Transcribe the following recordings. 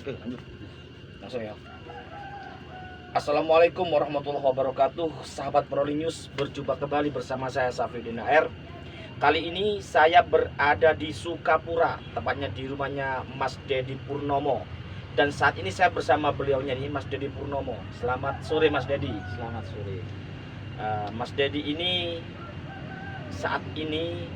Oke, lanjut. Langsung ya. Assalamualaikum warahmatullahi wabarakatuh. Sahabat Proli News, berjumpa kembali bersama saya Safidin AR. Kali ini saya berada di Sukapura, tepatnya di rumahnya Mas Dedi Purnomo. Dan saat ini saya bersama beliaunya nih, Mas Dedi Purnomo. Selamat sore Mas Dedi. Selamat sore. Mas Dedi ini saat ini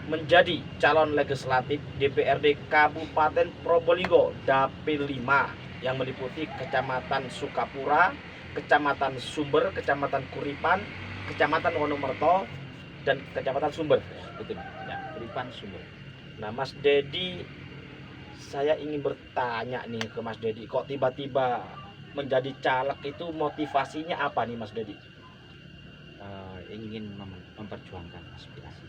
menjadi calon legislatif DPRD Kabupaten Probolinggo Dapil 5 yang meliputi Kecamatan Sukapura, Kecamatan Sumber, Kecamatan Kuripan, Kecamatan Wonomerto, dan Kecamatan Sumber. Betul. Ya, Kuripan Sumber. Nah, Mas Dedi, saya ingin bertanya nih ke Mas Dedi, kok tiba-tiba menjadi caleg itu motivasinya apa nih Mas Dedi? Ingin memperjuangkan aspirasi.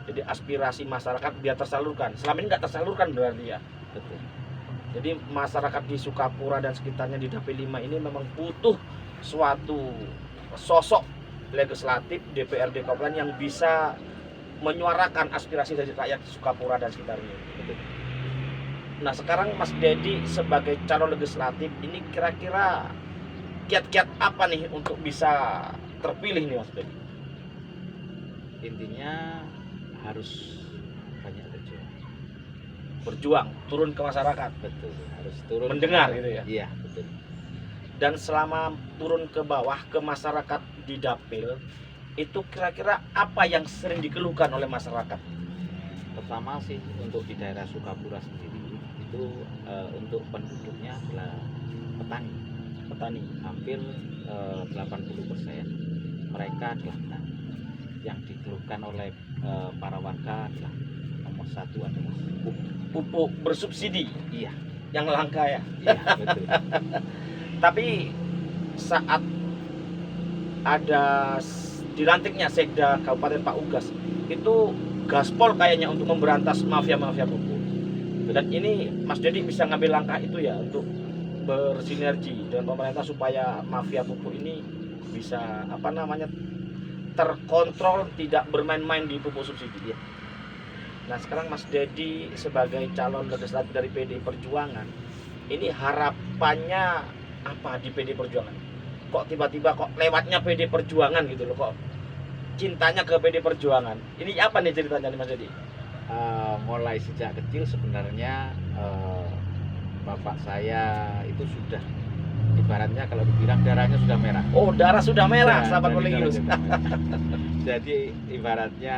Jadi aspirasi masyarakat biar tersalurkan. Selama ini nggak tersalurkan berarti ya. Betul. Jadi masyarakat di Sukapura dan sekitarnya di Dapil 5 ini memang butuh suatu sosok legislatif DPRD Kabupaten yang bisa menyuarakan aspirasi dari rakyat Sukapura dan sekitarnya. Betul. Nah, sekarang Mas Dedi sebagai calon legislatif ini kira-kira kiat-kiat apa nih untuk bisa terpilih nih Mas Dedi? Intinya harus banyak berjuang. Berjuang, turun ke masyarakat, Betul. Harus turun. mendengar gitu ya. Iya, betul. Dan selama turun ke bawah ke masyarakat di Dapil, itu kira-kira apa yang sering dikeluhkan oleh masyarakat? Pertama sih untuk di daerah Sukapura sendiri itu untuk penduduknya adalah petani. Hampir 80% mereka adalah petani. Yang dikeluhkan oleh para warga adalah nomor satu adalah Pupuk bersubsidi iya, yang langka ya. iya betul. Tapi saat ada dilantiknya Sekda Kabupaten Pak Ugas, itu gaspol kayaknya untuk memberantas mafia-mafia pupuk. Dan ini Mas Dedi bisa ngambil langkah itu ya untuk bersinergi dengan pemerintah supaya mafia pupuk ini bisa terkontrol, tidak bermain-main di pupuk subsidi ya. Nah, sekarang Mas Dedi sebagai calon legislatif dari PD Perjuangan, ini harapannya apa di PD Perjuangan? Kok tiba-tiba kok lewatnya PD Perjuangan gitu loh, kok cintanya ke PD Perjuangan? Ini apa nih ceritanya nih Mas Dedi? Mulai sejak kecil sebenarnya bapak saya itu sudah ibaratnya kalau dibilang darahnya sudah merah. Oh, darah sudah merah, Ya, sahabat jadi Proli News. darahnya sudah merah. Jadi ibaratnya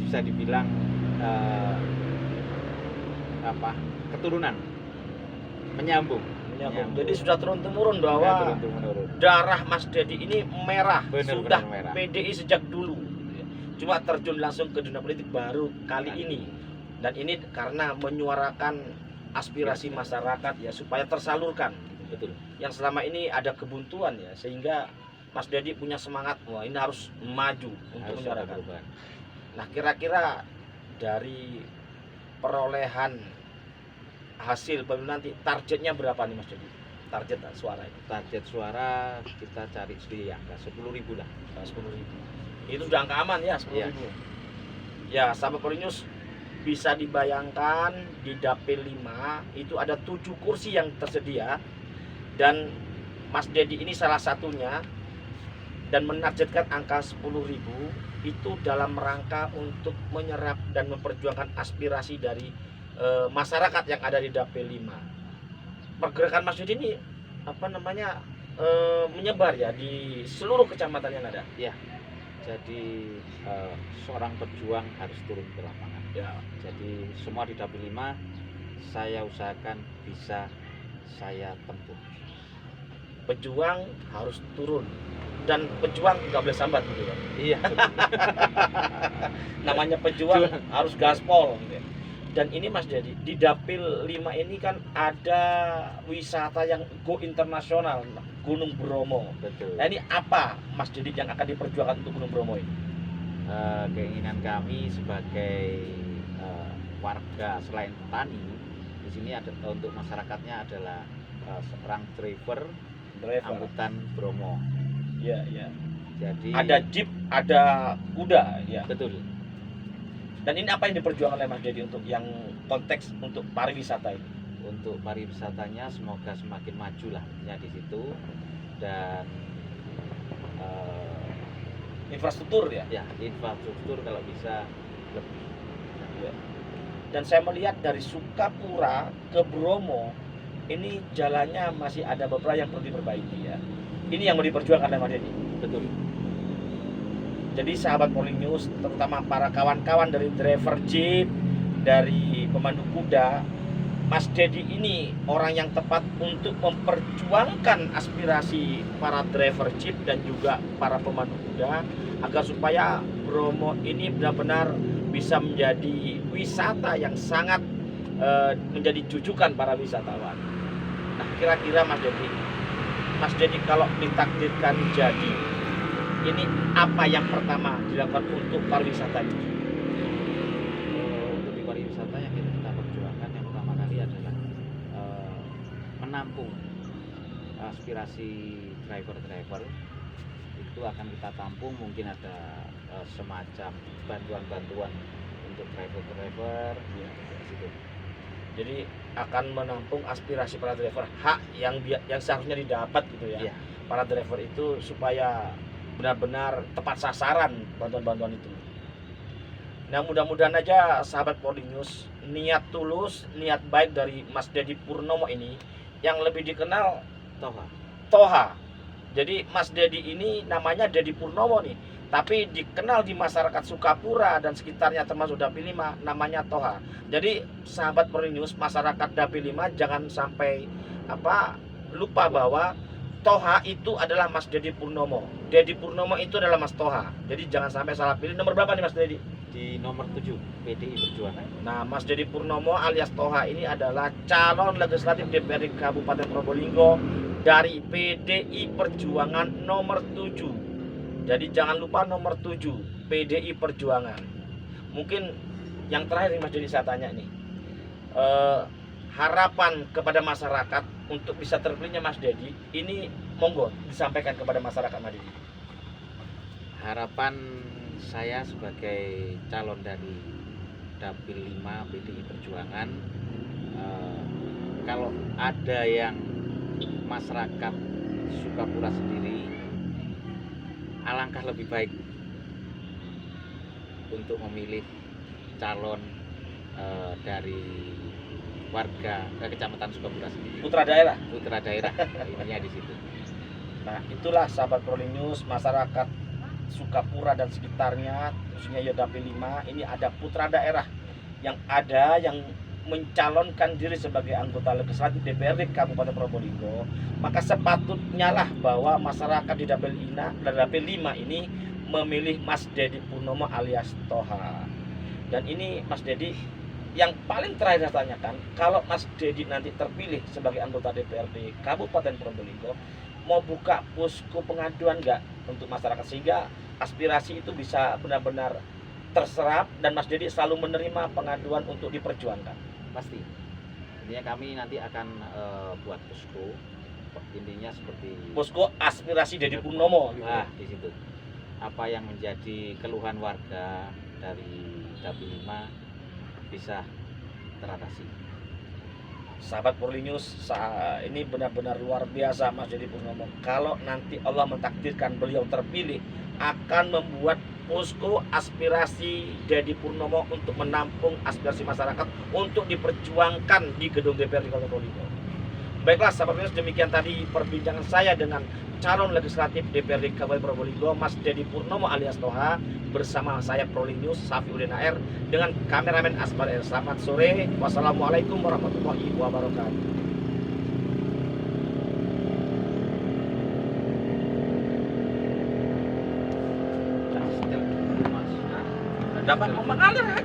bisa dibilang keturunan menyambung. Jadi sudah turun temurun bahwa turun-temurun. darah Mas Dedi ini merah, sudah merah. PDI sejak dulu. Cuma terjun langsung ke dunia politik baru kali ini. Dan ini karena menyuarakan aspirasi masyarakat ya supaya tersalurkan. Betul. Yang selama ini ada kebuntuan ya, sehingga Mas Dedi punya semangat, wah ini harus maju untuk Harus ada menyuarakan. perubahan. Nah, kira-kira dari perolehan hasil pemilu nanti targetnya berapa nih Mas Dedi? Target suara itu. Target suara kita cari di angka 10.000 lah. 10.000. Itu udah angka aman ya, 10.000. Ya, sahabat Proli News, bisa dibayangkan di Dapil 5 itu ada 7 kursi yang tersedia dan Mas Dedi ini salah satunya, dan menargetkan angka 10.000 itu dalam rangka untuk menyerap dan memperjuangkan aspirasi dari masyarakat yang ada di Dapil 5. Pergerakan Mas Dedi ini menyebar ya di seluruh kecamatan yang ada. Ya. Jadi seorang pejuang harus turun ke lapangan. Ya. Jadi semua di Dapil 5 saya usahakan bisa saya tempuh. Pejuang harus turun dan pejuang nggak boleh sambat gitu kan. Iya. Namanya pejuang harus gaspol gitu ya. Dan ini Mas Dedi, di Dapil 5 ini kan ada wisata yang go internasional, Gunung Bromo. Betul. Nah, ini apa Mas Dedi yang akan diperjuangkan untuk Gunung Bromo ini? Keinginan kami sebagai warga selain petani di sini ada untuk masyarakatnya adalah seorang driver angkutan Bromo. Iya, iya. Jadi Ada jeep, ada kuda ya. betul. Dan ini apa yang diperjuangkan oleh Mas Dedi untuk yang konteks untuk pariwisata ini? Untuk pariwisatanya semoga semakin maju lah intinya di situ, dan Infrastruktur ya. ya infrastruktur kalau bisa lebih. Dan saya melihat dari Sukapura ke Bromo ini jalannya masih ada beberapa yang perlu diperbaiki ya. Ini yang mau diperjuangkan oleh Mas Dedi. Betul. Jadi sahabat Polling News, terutama para kawan-kawan dari driver jeep, dari pemandu kuda, Mas Dedi ini orang yang tepat untuk memperjuangkan aspirasi para driver jeep dan juga para pemandu kuda agar supaya Bromo ini benar-benar bisa menjadi wisata yang sangat menjadi jujukan para wisatawan. Nah, kira-kira Mas Dedi kalau ditakdirkan jadi, ini apa yang pertama dilakukan untuk pariwisata ini? Untuk di pariwisata yang kita perjuangkan yang pertama kali adalah menampung aspirasi driver-driver. Itu akan kita tampung, mungkin ada semacam bantuan-bantuan untuk driver-driver ya, situ. Jadi akan menampung aspirasi para driver, hak yang seharusnya didapat gitu ya. Iya. Para driver itu supaya benar-benar tepat sasaran bantuan-bantuan itu. Nah, mudah-mudahan aja sahabat Polling News, niat tulus, niat baik dari Mas Dedi Purnomo ini yang lebih dikenal Toha. Jadi Mas Dedi ini namanya Dedi Purnomo nih, tapi dikenal di masyarakat Sukapura dan sekitarnya termasuk Dapil 5 namanya Toha. Jadi sahabat Polling News, masyarakat Dapil 5 jangan sampai lupa bahwa Toha itu adalah Mas Dedi Purnomo. Dedi Purnomo itu adalah Mas Toha. Jadi jangan sampai salah pilih. Nomor berapa nih Mas Dedi? Di nomor 7 PDI Perjuangan. Nah, Mas Dedi Purnomo alias Toha ini adalah calon legislatif DPRD Kabupaten Probolinggo dari PDI Perjuangan nomor 7. Jadi jangan lupa nomor 7 PDI Perjuangan. Mungkin yang terakhir nih Mas Dedi saya tanya nih, harapan kepada masyarakat untuk bisa terpilihnya Mas Dedi ini monggo disampaikan kepada masyarakat Mas Dedi. Harapan saya sebagai calon dari Dapil 5 PDI Perjuangan, kalau ada yang masyarakat Sukapura sendiri, alangkah lebih baik untuk memilih calon dari warga Kecamatan Sukapura sendiri. Putra daerah. Ininya di situ. Nah, itulah sahabat Polling News, masyarakat Sukapura dan sekitarnya, khususnya ya Dapil 5, ini ada putra daerah yang mencalonkan diri sebagai anggota legislatif DPRD Kabupaten Probolinggo. Maka sepatutnya lah bahwa masyarakat di Dapil 5 ini memilih Mas Dedi Purnomo alias Toha. Dan ini Mas Dedi, yang paling terakhir saya tanyakan, kalau Mas Dedi nanti terpilih sebagai anggota DPRD Kabupaten Probolinggo, mau buka posko pengaduan nggak untuk masyarakat sehingga aspirasi itu bisa benar-benar terserap dan Mas Dedi selalu menerima pengaduan untuk diperjuangkan? Pasti. Intinya kami nanti akan buat posko. Intinya seperti Posko aspirasi Dedi Purnomo gitu. Nah, di situ. Apa yang menjadi keluhan warga dari Dapil 5 bisa teratasi. Sahabat Polling News, ini benar-benar luar biasa Mas Dedi Purnomo. Kalau nanti Allah mentakdirkan beliau terpilih, akan membuat posko aspirasi Dedi Purnomo untuk menampung aspirasi masyarakat untuk diperjuangkan di gedung DPRD Kota Probolinggo. Baiklah sahabat Polling News, demikian tadi perbincangan saya dengan calon legislatif DPRD Kabupaten Probolinggo Mas Dedi Purnomo alias Toha, bersama saya Polling News Safi Udin AR dengan kameramen Asbar R. Selamat sore. Wassalamualaikum warahmatullahi wabarakatuh. Dapat mengalir.